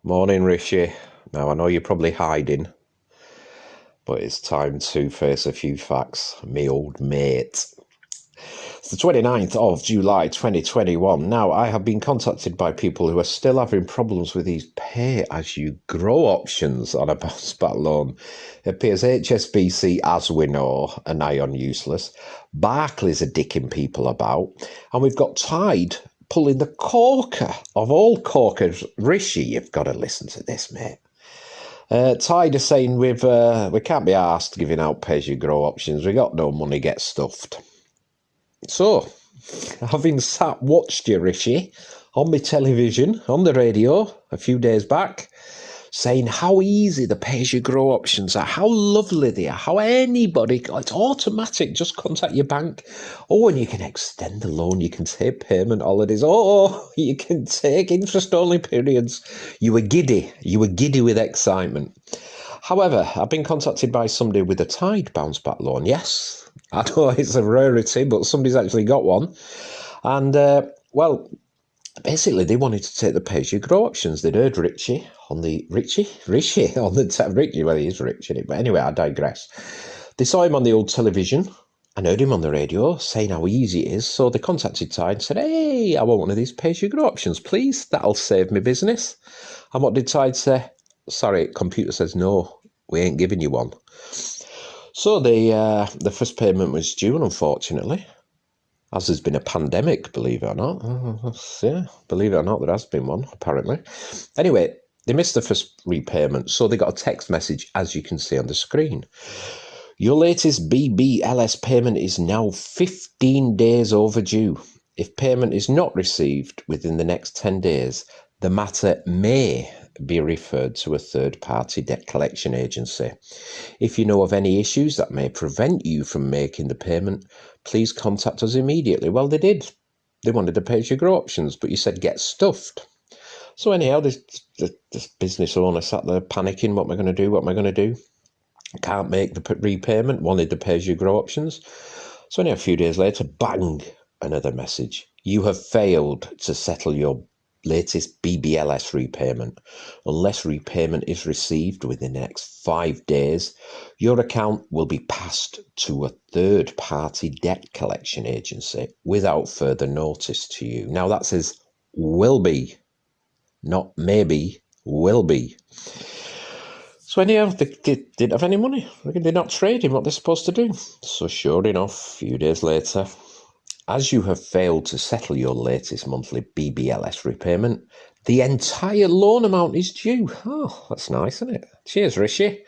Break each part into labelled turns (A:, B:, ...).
A: Morning, Rishi. Now, I know you're probably hiding, but it's time to face a few facts, me old mate. It's the 29th of July 2021. Now, I have been contacted by people who are still having problems with these pay-as-you-grow options on a bounce back loan. It appears HSBC, as we know, are nigh on useless. Barclays are dicking people about. And we've got Tide pulling the corker of all corkers. Rishi, you've got to listen to this, mate. Tide is saying we can't be asked giving out pay-as-you-grow options. We got no money, get stuffed. So, having watched you, Rishi, on my television, on the radio, a few days back, saying how easy the pay-as-you-grow options are, how lovely they are, how anybody, it's automatic, just contact your bank. Oh, and you can extend the loan, you can take payment holidays, you can take interest-only periods. You were giddy with excitement. However, I've been contacted by somebody with a Tide bounce back loan. Yes, I know it's a rarity, but somebody's actually got one. And, basically, they wanted to take the pay-as-you-grow options. They'd heard Rishi on the well, he is rich, but anyway, I digress. They saw him on the old television and heard him on the radio saying how easy it is. So they contacted Tide and said, "Hey, I want one of these pay-as-you-grow options, please. That'll save me business." And what did Tide say? "Sorry, computer says no. We ain't giving you one." So the first payment was due, unfortunately. As there's been a pandemic, believe it or not. Yeah, believe it or not, there has been one, apparently. Anyway, they missed the first repayment, so they got a text message, as you can see on the screen. "Your latest BBLS payment is now 15 days overdue. If payment is not received within the next 10 days, the matter may be referred to a third-party debt collection agency. If you know of any issues that may prevent you from making the payment, please contact us immediately." Well, they did. They wanted to pay-as-you-grow options, but you said get stuffed. So anyhow, this business owner sat there panicking. What am I going to do? What am I going to do? Can't make the repayment. Wanted the pay-as-you-grow options. So only a few days later, bang, another message. "You have failed to settle your latest BBLS repayment. Unless repayment is received within the next 5 days, your account will be passed to a third-party debt collection agency without further notice to you." Now that says will be, not maybe, will be. So anyhow, they didn't have any money. They're not trading what they're supposed to do. So sure enough, a few days later, "As you have failed to settle your latest monthly BBLS repayment, the entire loan amount is due." Oh, that's nice, isn't it? Cheers, Rishi.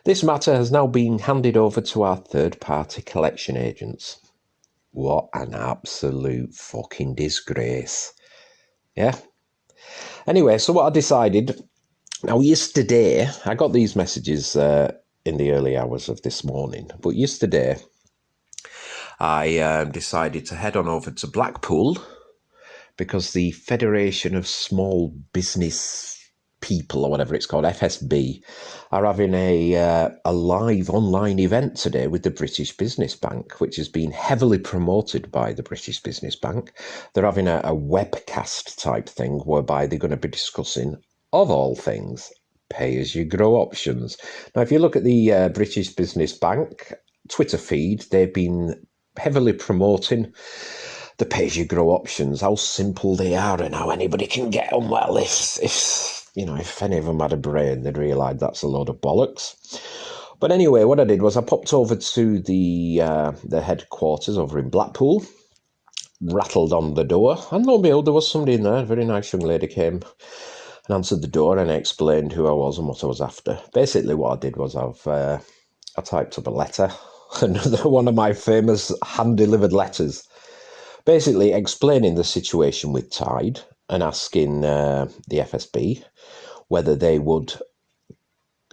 A: "This matter has now been handed over to our third-party collection agents." What an absolute fucking disgrace. Yeah. Anyway, so what I decided... Now, yesterday, I got these messages in the early hours of this morning, but yesterday I decided to head on over to Blackpool because the Federation of Small Business People, or whatever it's called, FSB, are having a live online event today with the British Business Bank, which has been heavily promoted by the British Business Bank. They're having a webcast type thing whereby they're going to be discussing, of all things, pay-as-you-grow options. Now, if you look at the British Business Bank Twitter feed, they've been heavily promoting the pay-as-you-grow options, how simple they are and how anybody can get them. Well, if any of them had a brain, they'd realise that's a load of bollocks. But anyway, what I did was I popped over to the headquarters over in Blackpool, rattled on the door, and lo and behold, there was somebody in there. A very nice young lady came and answered the door, and I explained who I was and what I was after. Basically, what I did was I typed up a letter, another one of my famous hand-delivered letters, basically explaining the situation with Tide and asking the FSB whether they would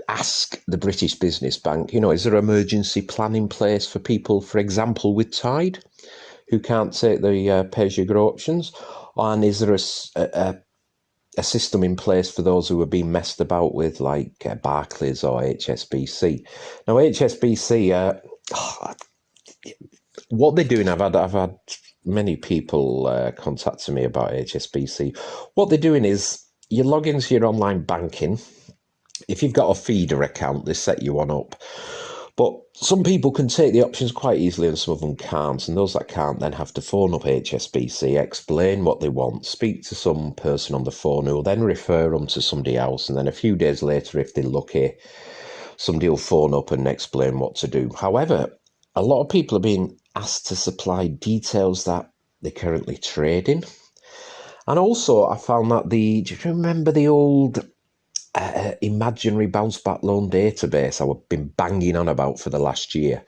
A: ask the British Business Bank, is there emergency plan in place for people, for example, with Tide, who can't take the pay-as-you-grow options? And is there a system in place for those who are being messed about with, like Barclays or HSBC? Now, HSBC, what they're doing, I've had many people contacting me about HSBC. What they're doing is you log into your online banking. If you've got a feeder account, they set you one up. But some people can take the options quite easily and some of them can't. And those that can't then have to phone up HSBC, explain what they want, speak to some person on the phone who will then refer them to somebody else. And then a few days later, if they're lucky, somebody will phone up and explain what to do. However, a lot of people are being asked to supply details that they're currently trading. And also, I found that do you remember the old imaginary bounce back loan database I've been banging on about for the last year?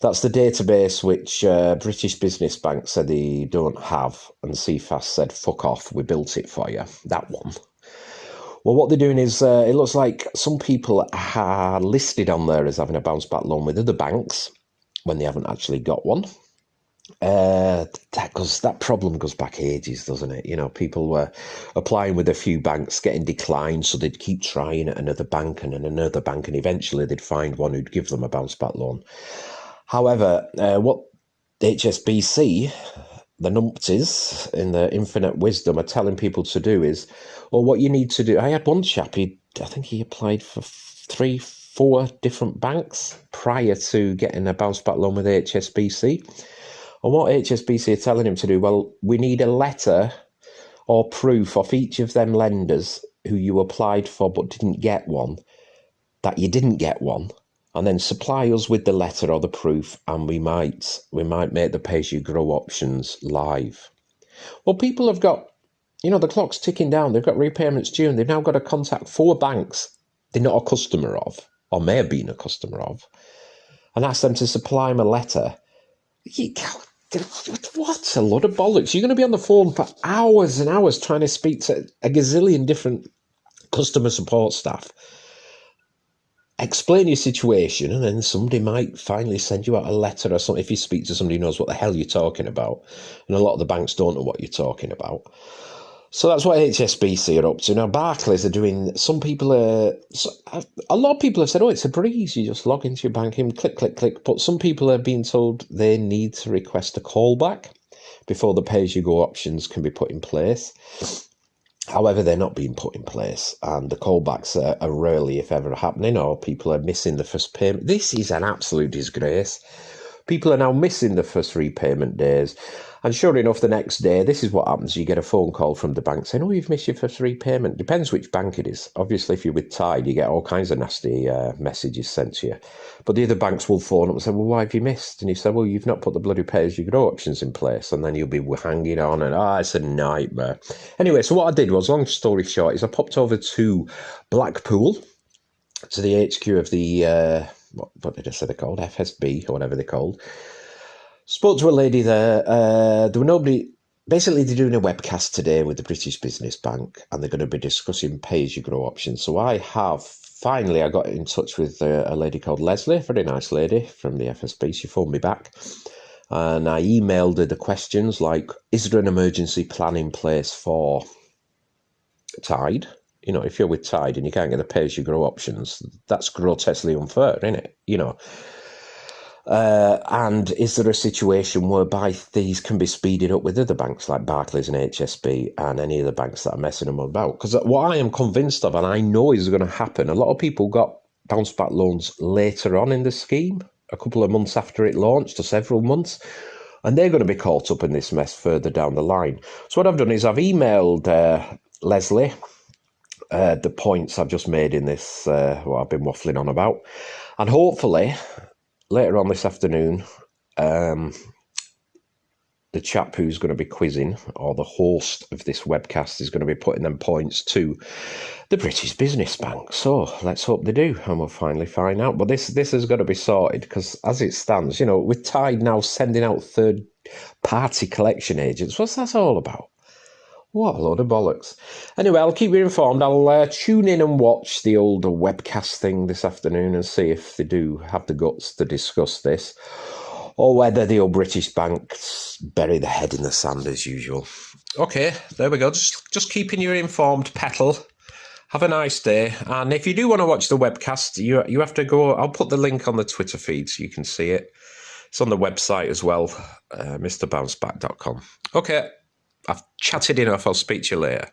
A: That's the database which British Business Bank said they don't have, and CFAS said, fuck off, we built it for you. That one. Well, what they're doing is, it looks like some people are listed on there as having a bounce back loan with other banks when they haven't actually got one. That problem goes back ages, doesn't it? You know, people were applying with a few banks, getting declined, so they'd keep trying at another bank and another bank, and eventually they'd find one who'd give them a bounce back loan. However, what HSBC, the numpties in their infinite wisdom, are telling people to do is, well, what you need to do. I had one chap, I think he applied for 3-4 different banks prior to getting a bounce back loan with HSBC. And what HSBC are telling him to do, well, we need a letter or proof of each of them lenders who you applied for but didn't get one, that you didn't get one, and then supply us with the letter or the proof, and we might make the pay-as-you-grow options live. Well, people have got, the clock's ticking down. They've got repayments due, and they've now got to contact 4 banks they're not a customer of, or may have been a customer of, and ask them to supply them a letter. What a lot of bollocks. You're going to be on the phone for hours and hours trying to speak to a gazillion different customer support staff. Explain your situation, and then somebody might finally send you out a letter or something if you speak to somebody who knows what the hell you're talking about. And a lot of the banks don't know what you're talking about. So that's what HSBC are up to. Now, Barclays are doing, a lot of people have said, it's a breeze. You just log into your banking, click, click, click. But some people are being told they need to request a callback before the pay-as-you-go options can be put in place. However, they're not being put in place, and the callbacks are rarely, if ever, happening, or people are missing the first payment. This is an absolute disgrace. People are now missing the first repayment days. And sure enough, the next day, this is what happens. You get a phone call from the bank saying, you've missed your first repayment. Depends which bank it is. Obviously, if you're with Tide, you get all kinds of nasty messages sent to you. But the other banks will phone up and say, well, why have you missed? And you say, well, you've not put the bloody pay-as-you-grow options in place. And then you'll be hanging on, and it's a nightmare. Anyway, so what I did was, long story short, is I popped over to Blackpool, to the HQ of the, what did I say they're called? FSB, or whatever they're called. Spoke to a lady there. There were nobody. Basically, they're doing a webcast today with the British Business Bank, and they're going to be discussing pay-as-you-grow options. So I got in touch with a lady called Leslie, a very nice lady from the FSB. She phoned me back, and I emailed her the questions like, is there an emergency plan in place for Tide? If you're with Tide and you can't get the pay-as-you-grow options, that's grotesquely unfair, isn't it? And is there a situation whereby these can be speeded up with other banks like Barclays and HSB and any other banks that are messing them about? Because what I am convinced of, and I know is going to happen, a lot of people got bounce back loans later on in the scheme, a couple of months after it launched, or several months, and they're going to be caught up in this mess further down the line. So what I've done is I've emailed Leslie the points I've just made in this, what I've been waffling on about, and hopefully later on this afternoon, the chap who's going to be quizzing, or the host of this webcast, is going to be putting them points to the British Business Bank. So let's hope they do, and we'll finally find out. But this has got to be sorted, because as it stands, with Tide now sending out third-party collection agents, what's that all about? What a load of bollocks. Anyway, I'll keep you informed. I'll tune in and watch the old webcast thing this afternoon and see if they do have the guts to discuss this, or whether the old British banks bury the head in the sand as usual. Okay, there we go. Just keeping you informed, Petal. Have a nice day. And if you do want to watch the webcast, you have to go. I'll put the link on the Twitter feed so you can see it. It's on the website as well, mrbounceback.com. Okay. I've chatted enough. I'll speak to you later.